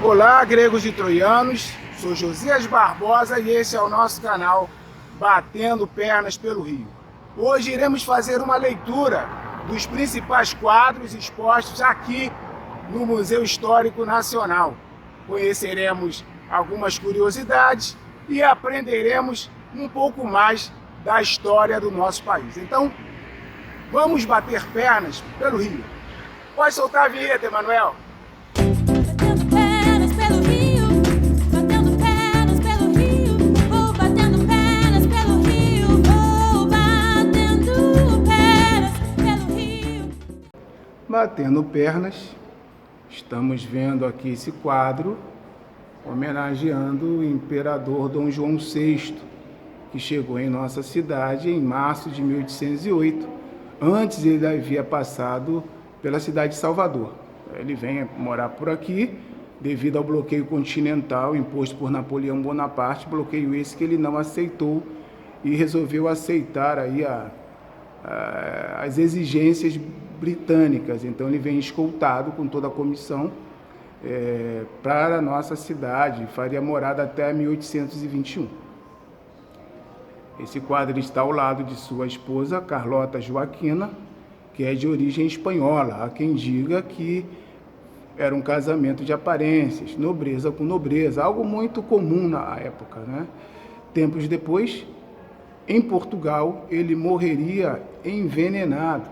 Olá, gregos e troianos, sou Josias Barbosa e esse é o nosso canal Batendo Pernas pelo Rio. Hoje iremos fazer uma leitura dos principais quadros expostos aqui no Museu Histórico Nacional. Conheceremos algumas curiosidades e aprenderemos um pouco mais da história do nosso país. Então, vamos bater pernas pelo Rio. Pode soltar a vinheta, Emanuel. Batendo pernas pelo Rio, batendo pernas pelo Rio, vou batendo pernas pelo Rio, vou batendo pernas pelo Rio. Batendo pernas, estamos vendo aqui esse quadro homenageando o imperador Dom João VI, que chegou em nossa cidade em março de 1808. Antes ele havia passado pela cidade de Salvador. Ele vem morar por aqui devido ao bloqueio continental imposto por Napoleão Bonaparte, bloqueio esse que ele não aceitou e resolveu aceitar aí as exigências britânicas. Então ele vem escoltado com toda a comissão para a nossa cidade, faria morada até 1821. Esse quadro está ao lado de sua esposa, Carlota Joaquina, que é de origem espanhola. Há quem diga que era um casamento de aparências, nobreza com nobreza, algo muito comum na época, né? Tempos depois, em Portugal, ele morreria envenenado.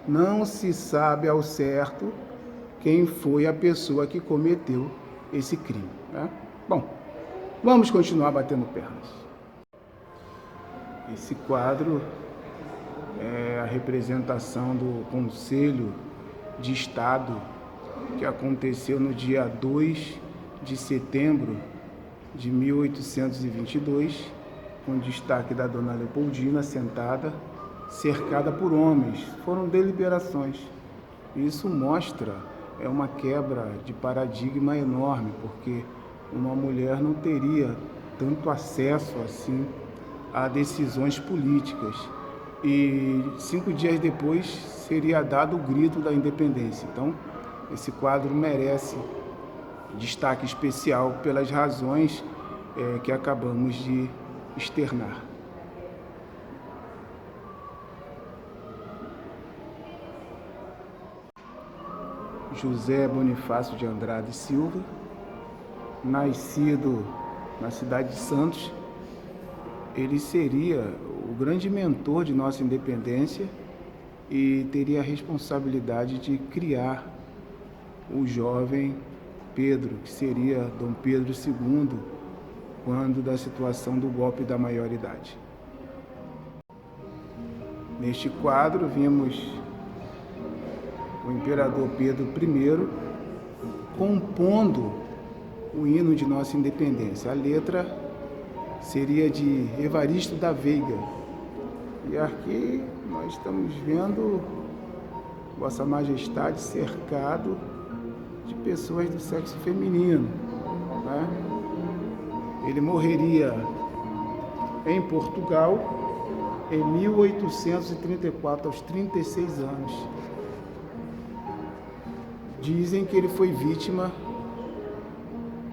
Não se sabe ao certo quem foi a pessoa que cometeu esse crime, né? Bom, vamos continuar batendo pernas. Esse quadro é a representação do Conselho de Estado que aconteceu no dia 2 de setembro de 1822, com destaque da Dona Leopoldina sentada, cercada por homens. Foram deliberações. Isso mostra uma quebra de paradigma enorme, porque uma mulher não teria tanto acesso assim a decisões políticas. E 5 dias depois seria dado o grito da independência. Então, esse quadro merece destaque especial pelas razões que acabamos de externar. José Bonifácio de Andrade Silva, nascido na cidade de Santos, ele seria o grande mentor de nossa independência e teria a responsabilidade de criar o jovem Pedro, que seria Dom Pedro II, quando da situação do golpe da maioridade. Neste quadro vimos o imperador Pedro I compondo o hino de nossa independência. A letra seria de Evaristo da Veiga. E aqui nós estamos vendo Vossa Majestade cercado de pessoas do sexo feminino, né? Ele morreria em Portugal em 1834, aos 36 anos. Dizem que ele foi vítima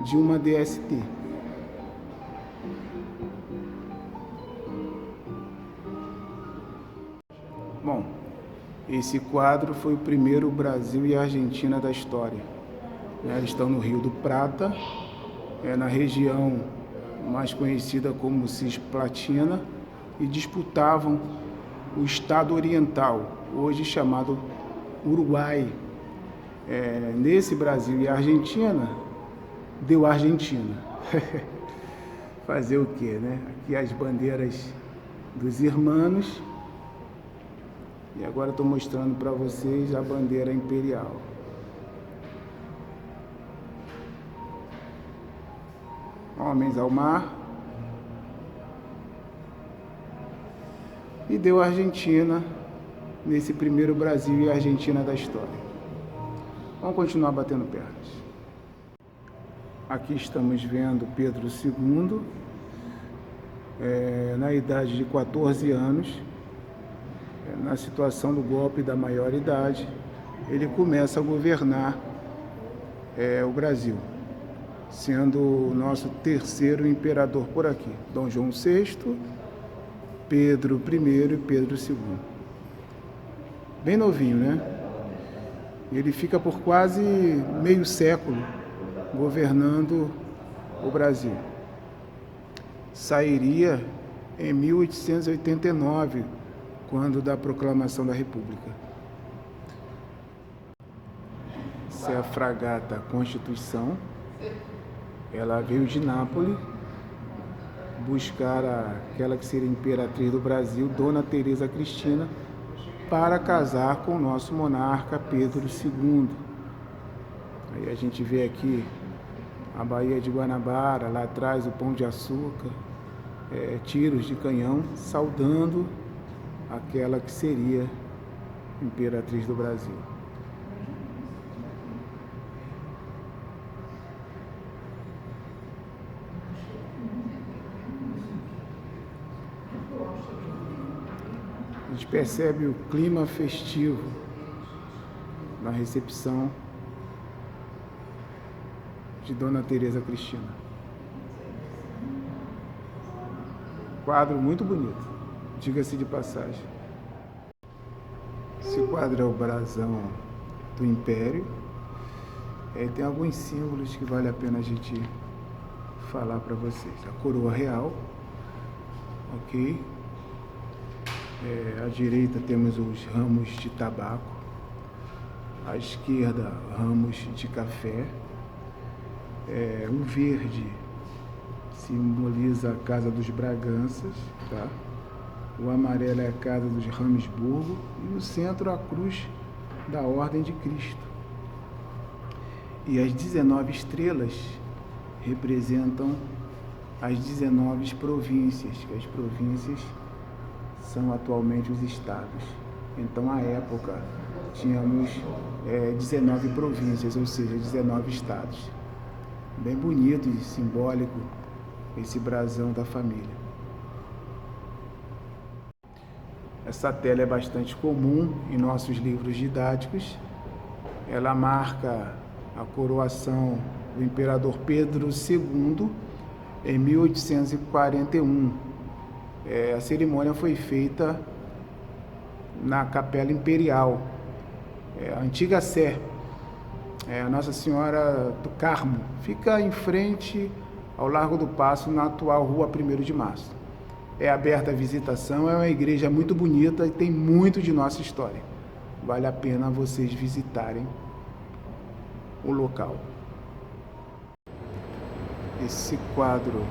de uma DST. Bom, esse quadro foi o primeiro Brasil e Argentina da história. Eles estão no Rio do Prata, na região mais conhecida como Cisplatina, e disputavam o estado oriental, hoje chamado Uruguai. Nesse Brasil e Argentina, deu Argentina. Fazer o quê, né? Aqui as bandeiras dos irmãos. E agora estou mostrando para vocês a bandeira imperial. Homens ao mar. E deu Argentina nesse primeiro Brasil e Argentina da história. Vamos continuar batendo pernas. Aqui estamos vendo Pedro II, na idade de 14 anos, na situação do golpe da maioridade, ele começa a governar o Brasil. sendo o nosso terceiro imperador por aqui. Dom João VI, Pedro I e Pedro II. Bem novinho, né? Ele fica por quase meio século governando o Brasil. Sairia em 1889, quando da proclamação da República. Essa é a fragata Constituição. Ela veio de Nápoles buscar aquela que seria imperatriz do Brasil, Dona Teresa Cristina, para casar com o nosso monarca Pedro II. Aí a gente vê aqui a Baía de Guanabara, lá atrás o Pão de Açúcar, tiros de canhão, saudando aquela que seria imperatriz do Brasil. A gente percebe o clima festivo na recepção de Dona Teresa Cristina. Quadro muito bonito, diga-se de passagem. Esse quadro é o brasão do Império. Tem alguns símbolos que vale a pena a gente falar para vocês. A coroa real, ok? À direita temos os ramos de tabaco, à esquerda ramos de café, o verde simboliza a Casa dos Braganças, tá? O amarelo é a Casa dos Ramsburgo e no centro a cruz da Ordem de Cristo. E as 19 estrelas representam as 19 províncias, que as províncias são atualmente os estados. Então, à época, tínhamos 19 províncias, ou seja, 19 estados. Bem bonito e simbólico esse brasão da família. Essa tela é bastante comum em nossos livros didáticos. Ela marca a coroação do imperador Pedro II em 1841. A cerimônia foi feita na Capela Imperial, a antiga Sé, a Nossa Senhora do Carmo, fica em frente ao Largo do Paço, na atual Rua 1º de Março. É aberta a visitação, é uma igreja muito bonita e tem muito de nossa história. Vale a pena vocês visitarem o local. Esse quadro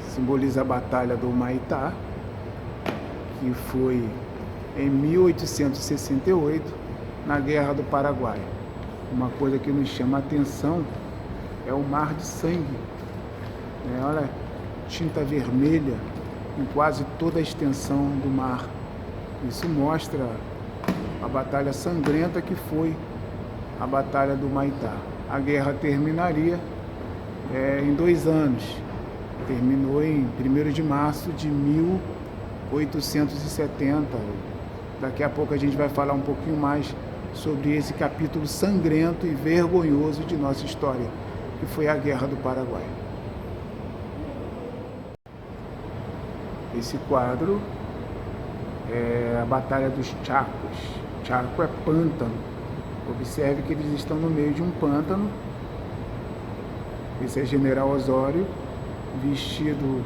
simboliza a Batalha do Humaitá, que foi em 1868, na Guerra do Paraguai. Uma coisa que nos chama a atenção é o mar de sangue. Olha, tinta vermelha em quase toda a extensão do mar. Isso mostra a batalha sangrenta que foi a Batalha do Humaitá. A guerra terminaria em 2 anos. Terminou em 1º de março de 1870. Daqui a pouco a gente vai falar um pouquinho mais sobre esse capítulo sangrento e vergonhoso de nossa história, que foi a Guerra do Paraguai. Esse quadro é a Batalha dos Chacos. Chaco é pântano. Observe que eles estão no meio de um pântano. Esse é General Osório, vestido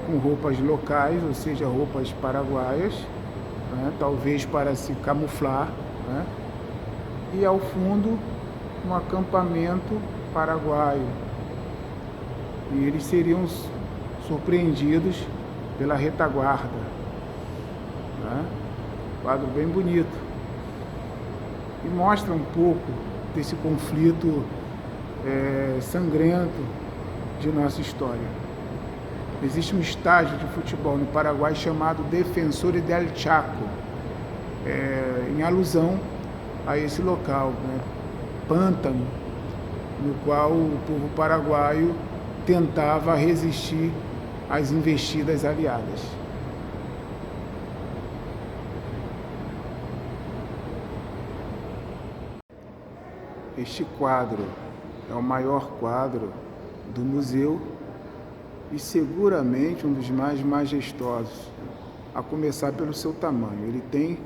com roupas locais, ou seja, roupas paraguaias, talvez para se camuflar, e ao fundo um acampamento paraguaio, e eles seriam surpreendidos pela retaguarda. Quadro bem bonito e mostra um pouco desse conflito sangrento de nossa história. Existe um estádio de futebol no Paraguai chamado Defensores del Chaco, em alusão a esse local, pântano, no qual o povo paraguaio tentava resistir às investidas aliadas. Este quadro é o maior quadro do museu e seguramente um dos mais majestosos, a começar pelo seu tamanho. Ele tem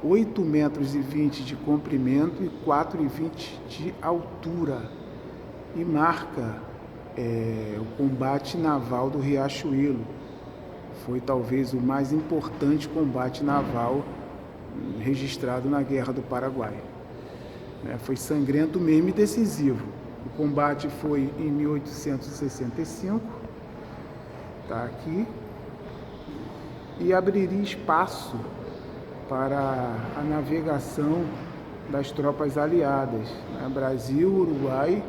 8,20 metros de comprimento e 4,20 de altura e marca o combate naval do Riachuelo. Foi talvez o mais importante combate naval registrado na Guerra do Paraguai. Foi sangrento mesmo e decisivo. O combate foi em 1865, está aqui, e abriria espaço para a navegação das tropas aliadas, Brasil, Uruguai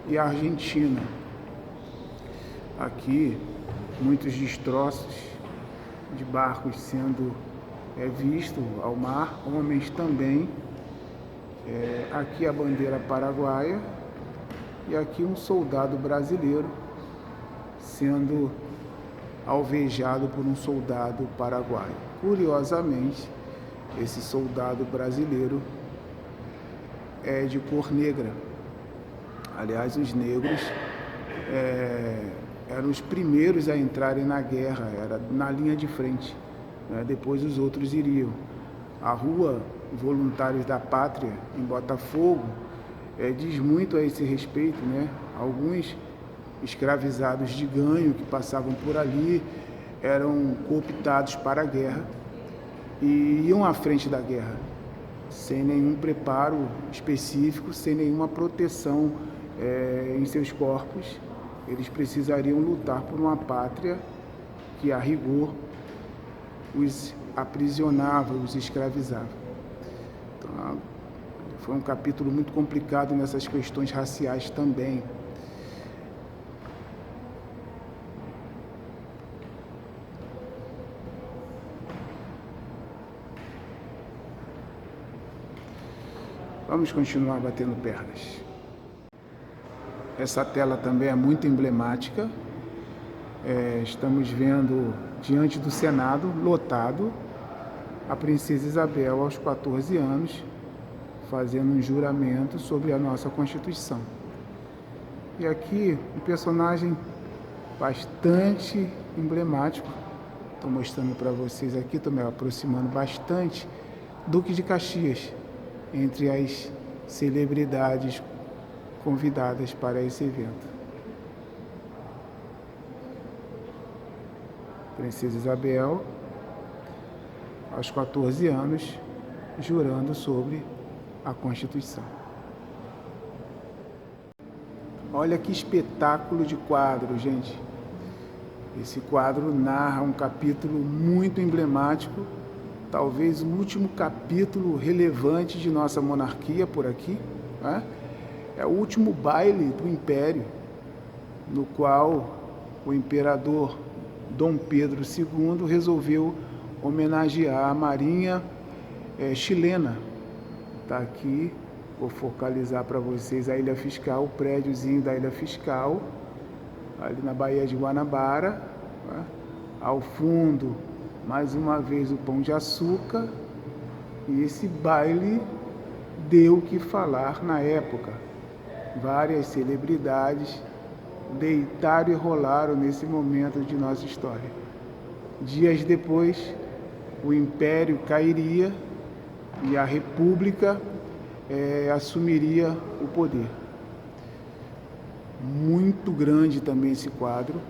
e Argentina. Aqui, muitos destroços de barcos sendo vistos ao mar, homens também. Aqui a bandeira paraguaia e aqui um soldado brasileiro sendo alvejado por um soldado paraguaio. Curiosamente, esse soldado brasileiro é de cor negra. Aliás, os negros eram os primeiros a entrarem na guerra, era na linha de frente, depois os outros iriam. A Rua Voluntários da Pátria, em Botafogo, diz muito a esse respeito, Alguns escravizados de ganho que passavam por ali eram cooptados para a guerra e iam à frente da guerra, sem nenhum preparo específico, sem nenhuma proteção em seus corpos. Eles precisariam lutar por uma pátria que, a rigor, os aprisionava, os escravizava. Então, foi um capítulo muito complicado nessas questões raciais também. Vamos continuar batendo pernas. Essa tela também é muito emblemática. Estamos vendo diante do Senado, lotado, a princesa Isabel, aos 14 anos, fazendo um juramento sobre a nossa Constituição. E aqui, um personagem bastante emblemático. Estou mostrando para vocês aqui, estou me aproximando bastante. Duque de Caxias, entre as celebridades convidadas para esse evento. Princesa Isabel, aos 14 anos, jurando sobre a Constituição. Olha que espetáculo de quadro, gente. Esse quadro narra um capítulo muito emblemático, talvez o último capítulo relevante de nossa monarquia por aqui, É o último baile do Império, no qual o imperador Dom Pedro II resolveu homenagear a Marinha chilena. Está aqui, vou focalizar para vocês a Ilha Fiscal, o prédiozinho da Ilha Fiscal, ali na Baía de Guanabara. Ao fundo, mais uma vez, o Pão de Açúcar. E esse baile deu o que falar na época. Várias celebridades deitaram e rolaram nesse momento de nossa história. Dias depois, o Império cairia e a República assumiria o poder. Muito grande também esse quadro,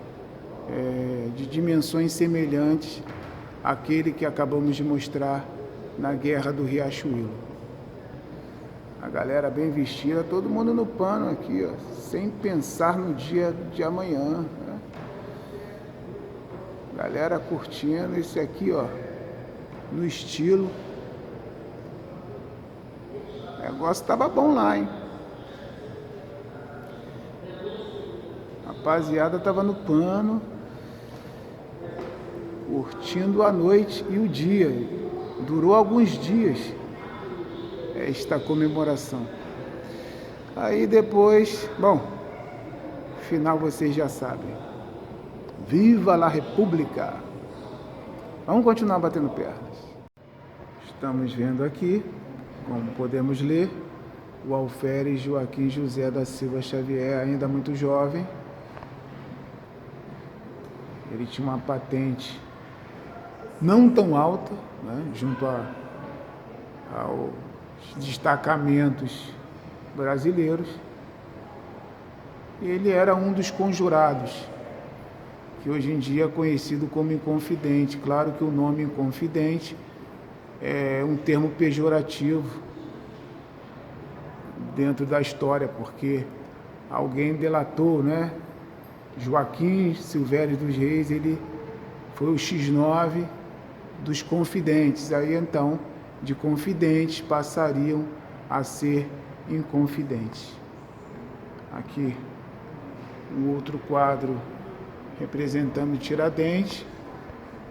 de dimensões semelhantes àquele que acabamos de mostrar na Guerra do Riachuelo. A galera bem vestida, todo mundo no pano aqui, sem pensar no dia de amanhã. Galera curtindo esse aqui, no estilo. O negócio tava bom lá, hein? A rapaziada tava no pano, curtindo a noite e o dia. Durou alguns dias esta comemoração. Aí depois, bom, final vocês já sabem. Viva la República! Vamos continuar batendo pernas. Estamos vendo aqui, como podemos ler, o alferes Joaquim José da Silva Xavier, ainda muito jovem. Ele tinha uma patente não tão alta, né, junto aos destacamentos brasileiros. Ele era um dos conjurados, que hoje em dia é conhecido como inconfidente. Claro que o nome inconfidente é um termo pejorativo dentro da história, porque alguém delatou, né? Joaquim Silvério dos Reis, ele foi o X9 dos confidentes. Aí então, de confidentes passariam a ser inconfidentes. Aqui um outro quadro representando Tiradentes,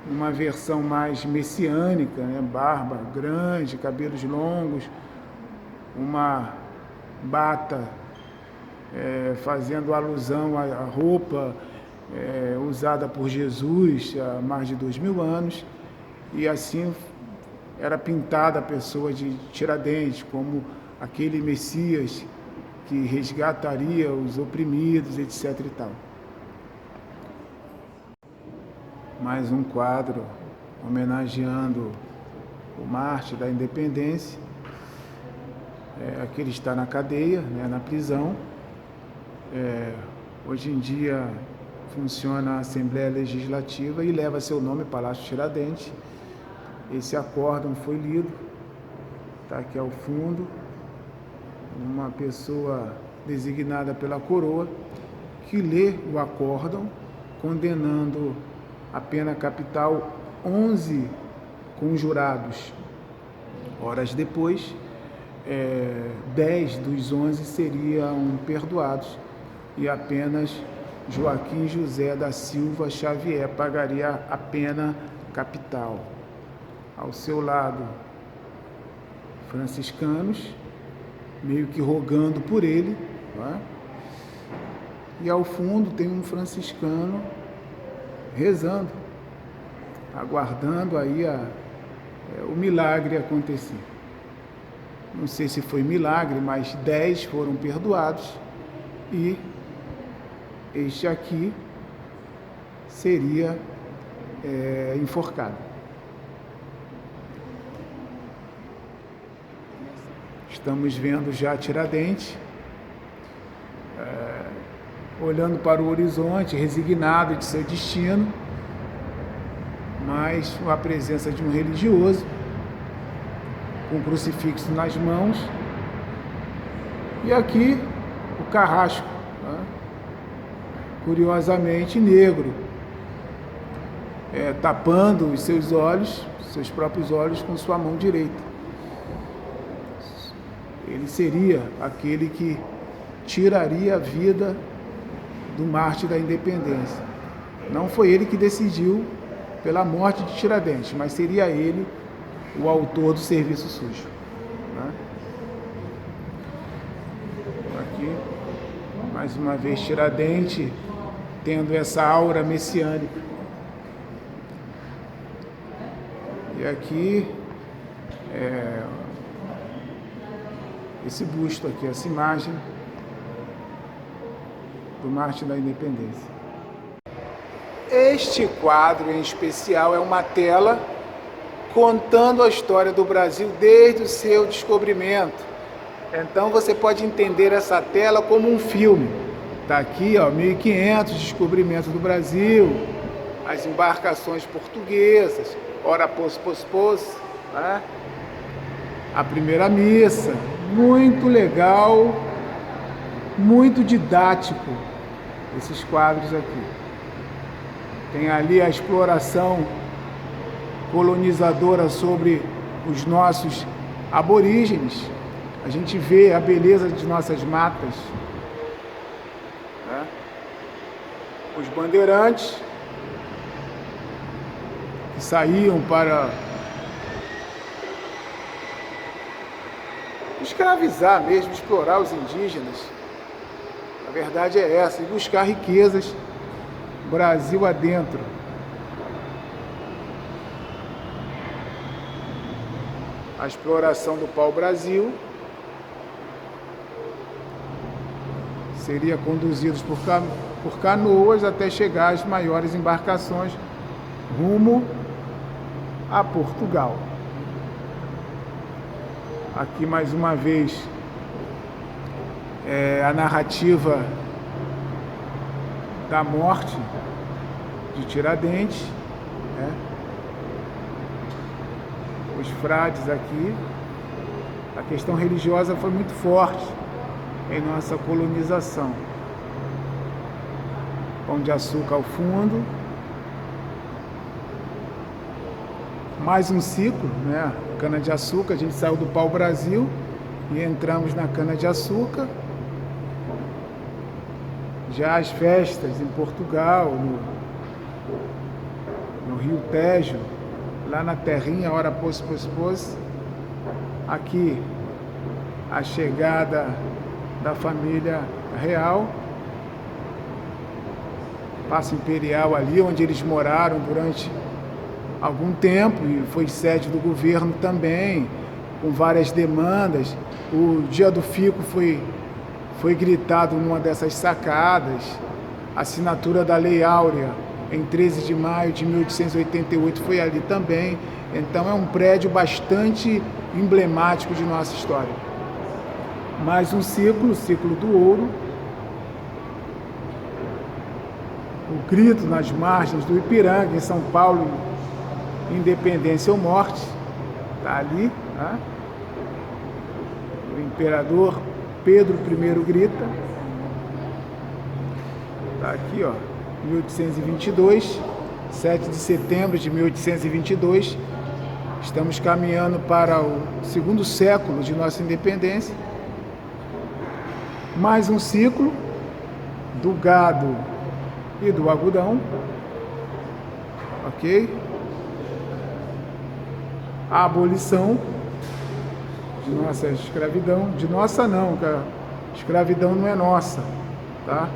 uma versão mais messiânica, né? Barba grande, cabelos longos, uma bata fazendo alusão à roupa usada por Jesus há mais de 2000 anos, e assim era pintada a pessoa de Tiradentes como aquele Messias que resgataria os oprimidos, etc. e tal. Mais um quadro homenageando o mártir da independência. Aqui ele está na cadeia, né, na prisão. Hoje em dia funciona a Assembleia Legislativa e leva seu nome, Palácio Tiradentes. Esse acórdão foi lido, está aqui ao fundo, uma pessoa designada pela coroa que lê o acórdão condenando a pena capital 11 conjurados. Horas depois, 10 dos 11 seriam perdoados e apenas Joaquim José da Silva Xavier pagaria a pena capital. Ao seu lado, franciscanos, meio que rogando por ele, né? E ao fundo tem um franciscano rezando, aguardando aí o milagre acontecer. Não sei se foi milagre, mas 10 foram perdoados e este aqui seria enforcado. Estamos vendo já Tiradentes, olhando para o horizonte, resignado de seu destino, mas com a presença de um religioso, com um crucifixo nas mãos, e aqui o carrasco, né? Curiosamente negro, tapando os seus olhos, seus próprios olhos, com sua mão direita. Ele seria aquele que tiraria a vida do mártir da independência. Não foi ele que decidiu pela morte de Tiradentes, mas seria ele o autor do serviço sujo, né? Aqui, mais uma vez, Tiradentes tendo essa aura messiânica. E aqui, esse busto aqui, essa imagem do mártir da independência. Este quadro em especial é uma tela contando a história do Brasil desde o seu descobrimento. Então você pode entender essa tela como um filme. Está aqui, ó, 1500, descobrimento do Brasil, as embarcações portuguesas, ora pos, né? A primeira missa. Muito legal, muito didático esses quadros aqui. Tem ali a exploração colonizadora sobre os nossos aborígenes. A gente vê a beleza de nossas matas, né? Os bandeirantes que saíam para escravizar mesmo, explorar os indígenas. A verdade é essa, e buscar riquezas Brasil adentro. A exploração do pau-brasil Seria conduzidos por canoas até chegar às maiores embarcações rumo a Portugal. Aqui mais uma vez a narrativa da morte de Tiradentes, né? Os frades aqui. A questão religiosa foi muito forte em nossa colonização. Pão de açúcar ao fundo. Mais um ciclo, né? Cana-de-açúcar, a gente saiu do pau-brasil e entramos na cana-de-açúcar. Já as festas em Portugal, no Rio Tejo, lá na terrinha, ora pôs. Aqui a chegada da família real, Paço Imperial ali, onde eles moraram durante algum tempo e foi sede do governo também, com várias demandas. O dia do fico foi gritado numa dessas sacadas. A assinatura da Lei Áurea em 13 de maio de 1888 foi ali também. Então é um prédio bastante emblemático de nossa história. Mais um ciclo, o ciclo do ouro. O grito nas margens do Ipiranga, em São Paulo, independência ou morte, está ali, tá? O imperador Pedro I grita, está aqui, ó, 1822, 7 de setembro de 1822, estamos caminhando para o segundo século de nossa independência. Mais um ciclo do gado e do algodão, ok? A abolição de nossa escravidão, de nossa não, que a escravidão não é nossa, tá?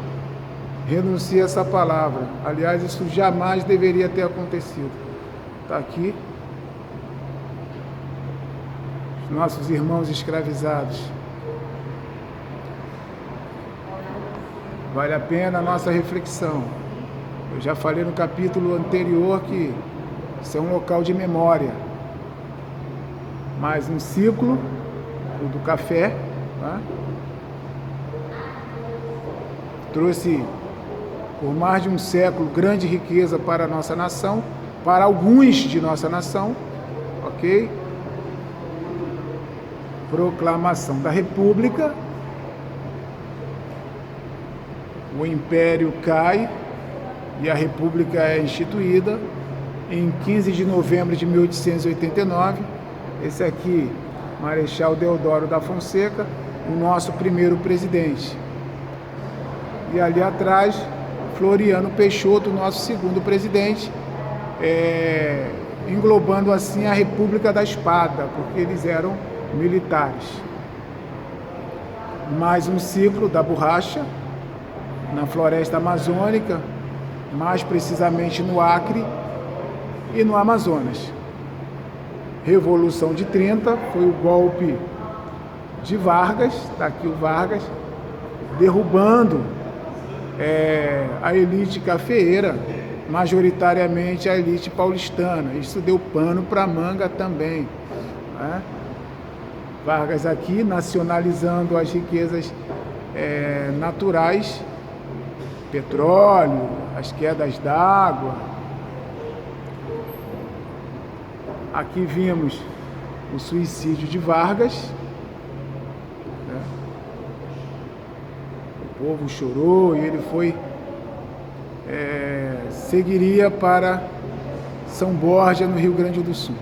Renuncia essa palavra. Aliás, isso jamais deveria ter acontecido. Tá aqui. Os nossos irmãos escravizados. Vale a pena a nossa reflexão. Eu já falei no capítulo anterior que isso é um local de memória. Mais um ciclo, o do café, tá? Trouxe por mais de um século grande riqueza para a nossa nação, para alguns de nossa nação, ok? Proclamação da República, o Império cai e a República é instituída em 15 de novembro de 1889. Esse aqui, Marechal Deodoro da Fonseca, o nosso primeiro presidente. E ali atrás, Floriano Peixoto, nosso segundo presidente, englobando assim a República da Espada, porque eles eram militares. Mais um ciclo da borracha, na floresta amazônica, mais precisamente no Acre e no Amazonas. Revolução de 30, foi o golpe de Vargas, está aqui o Vargas, derrubando a elite cafeeira, majoritariamente a elite paulistana. Isso deu pano para manga também, né? Vargas aqui nacionalizando as riquezas naturais, petróleo, as quedas d'água. Aqui vimos o suicídio de Vargas, né? O povo chorou e ele seguiria para São Borja, no Rio Grande do Sul.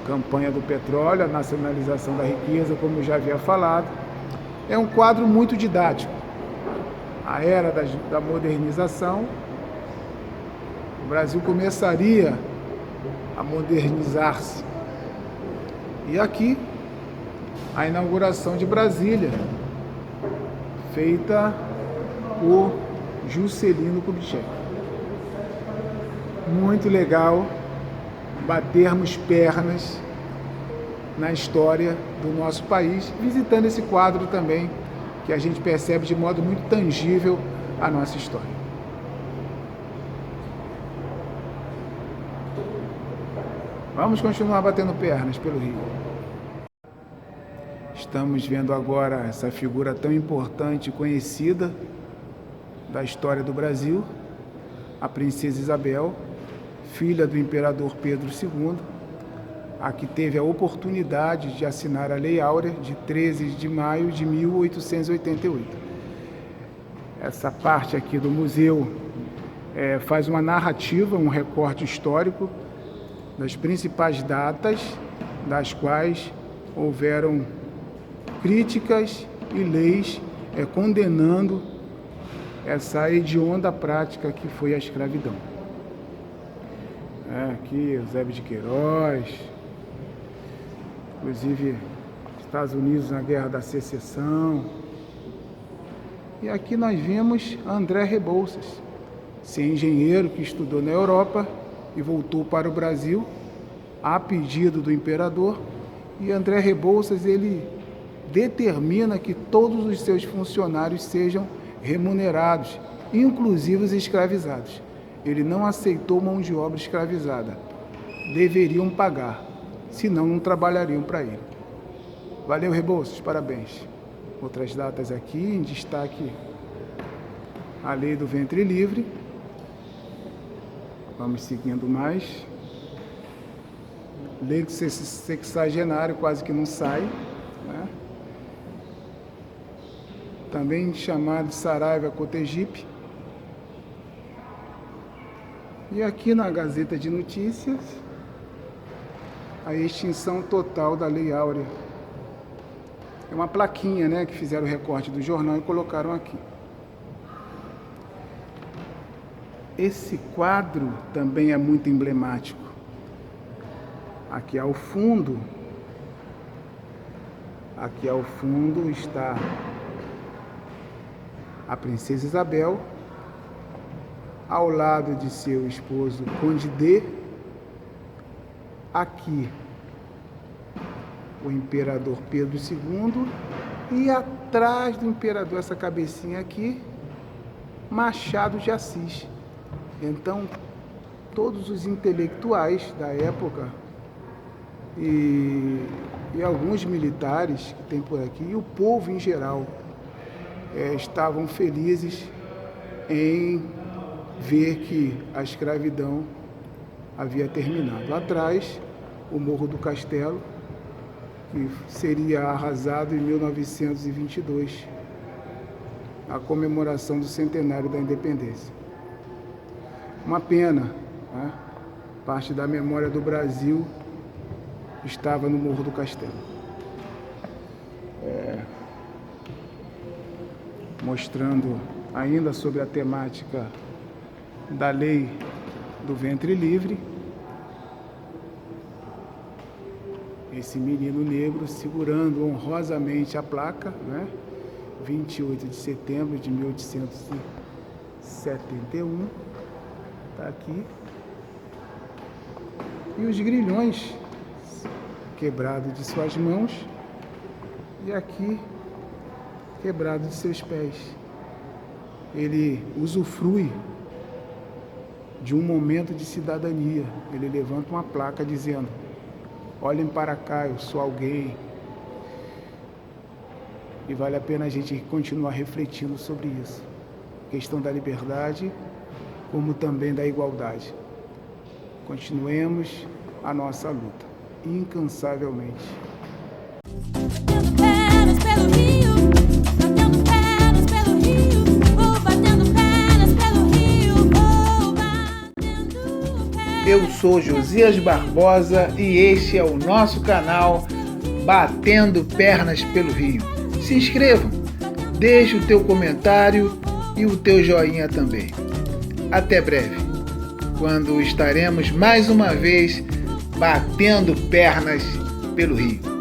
Campanha do petróleo, a nacionalização da riqueza, como eu já havia falado. É um quadro muito didático. A era da modernização, o Brasil começaria a modernizar-se. E aqui, a inauguração de Brasília, feita por Juscelino Kubitschek. Muito legal batermos pernas na história do nosso país, visitando esse quadro também que a gente percebe de modo muito tangível a nossa história. Vamos continuar batendo pernas pelo rio. Estamos vendo agora essa figura tão importante e conhecida da história do Brasil, a princesa Isabel, filha do imperador Pedro II, a que teve a oportunidade de assinar a Lei Áurea de 13 de maio de 1888. Essa parte aqui do museu faz uma narrativa, um recorte histórico das principais datas das quais houveram críticas e leis condenando essa hedionda prática que foi a escravidão. Aqui Eusébio de Queiroz, inclusive Estados Unidos na Guerra da Secessão. E aqui nós vemos André Rebouças, esse engenheiro que estudou na Europa e voltou para o Brasil a pedido do imperador. E André Rebouças, ele determina que todos os seus funcionários sejam remunerados, inclusive os escravizados. Ele não aceitou mão de obra escravizada. Deveriam pagar, senão não trabalhariam para ele. Valeu, Rebouças, parabéns. Outras datas aqui, em destaque a Lei do Ventre Livre. Vamos seguindo mais. Lei do sexagenário quase que não sai, né? Também chamado de Saraiva Cotegipe. E aqui na Gazeta de Notícias, a extinção total da Lei Áurea. É uma plaquinha, né, que fizeram o recorte do jornal e colocaram aqui. Esse quadro também é muito emblemático. Aqui ao fundo está a princesa Isabel, ao lado de seu esposo Conde D. Aqui o imperador Pedro II e atrás do imperador, essa cabecinha aqui, Machado de Assis. Então, todos os intelectuais da época e alguns militares que tem por aqui, e o povo em geral, estavam felizes em ver que a escravidão havia terminado. Lá atrás, o Morro do Castelo, que seria arrasado em 1922, a comemoração do centenário da independência. Uma pena, né? Parte da memória do Brasil estava no Morro do Castelo. Mostrando ainda sobre a temática da Lei do Ventre Livre, esse menino negro segurando honrosamente a placa, né? 28 de setembro de 1871, está aqui. E os grilhões quebrados de suas mãos e aqui quebrado de seus pés. Ele usufrui de um momento de cidadania. Ele levanta uma placa dizendo: olhem para cá, eu sou alguém. E vale a pena a gente continuar refletindo sobre isso. Questão da liberdade, como também da igualdade. Continuemos a nossa luta, incansavelmente. Batendo pernas pelo rio, batendo pernas pelo rio, vou batendo pernas pelo rio, vou batendo pernas. Eu sou Josias Barbosa e este é o nosso canal Batendo Pernas pelo Rio. Se inscrevam, deixe o teu comentário e o teu joinha também. Até breve, quando estaremos mais uma vez batendo pernas pelo Rio.